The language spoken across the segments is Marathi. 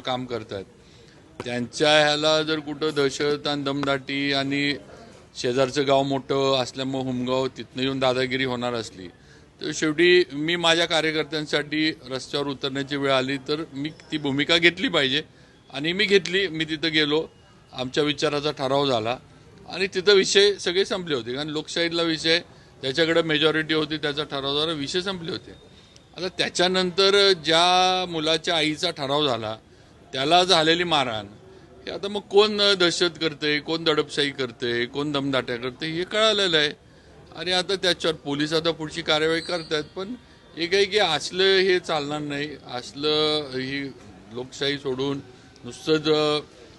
काम करतात त्यांच्या ह्याला जर कुठं दहशत आणि दमदाटी आणि शेजारचं गाव मोठं असल्यामुळे हुमगाव तिथनं येऊन दादागिरी होणार असली तर शेवटी मी माझ्या कार्यकर्त्यांसाठी रस्त्यावर उतरण्याची वेळ आली तर मी ती भूमिका घेतली पाहिजे आणि मी घेतली. मी तिथं गेलो, आमच्या विचाराचा ठराव झाला आणि तिथं विषय सगळे संपले होते. कारण लोकशाहीतला विषय त्याच्याकडे मेजॉरिटी होती, त्याचा ठराव झाला, विषय संपले होते. आता त्याच्यानंतर ज्या मुलाच्या आईचा ठराव झाला त्याला झालेली मारहाण, हे आता मग कोण दहशत करते, कोण दडपशाही करते, कोण दमदाट्या करते हे कळालेलं आहे. आणि आता त्याच्यावर पोलीस आता पुढची कार्यवाही करतात. पण एक आहे की असलं हे चालणार नाही. असलं ही लोकशाही सोडून नुसतंच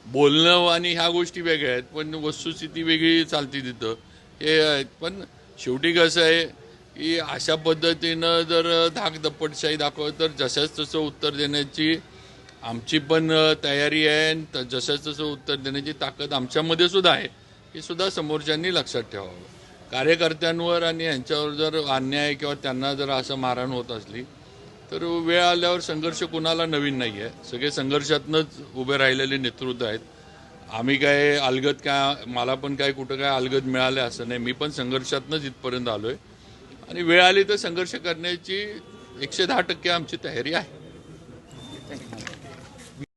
बोलणं आणि ह्या गोष्टी वेगळ्या आहेत, पण वस्तुस्थिती वेगळी चालते तिथं हे आहेत. पण शेवटी कसं आहे की अशा पद्धतीनं जर धाकदप्पटशाही दाखवत तर जशाच तसं उत्तर देण्याची आमची पण तयारी आहे आणि जशाच तसं उत्तर देण्याची ताकद आमच्यामध्ये सुद्धा आहे. हे सुद्धा समोरच्यांनी लक्षात ठेवावं. कार्यकर्त्यांवर आणि यांच्यावर जर अन्याय किंवा त्यांना जर असं मारहाण होत असली तर वेळ आल्यावर संघर्ष कुणाला नवीन नाही आहे. सगळे संघर्षातनंच उभे राहिलेले नेतृत्व आहेत. आम्ही काय अलगद काय, मला पण काय कुठं काय अलगद मिळालं असं नाही. मी पण संघर्षातनंच इथपर्यंत आलो आहे आणि वेळ आली तर संघर्ष करण्याची 110% आमची तयारी आहे.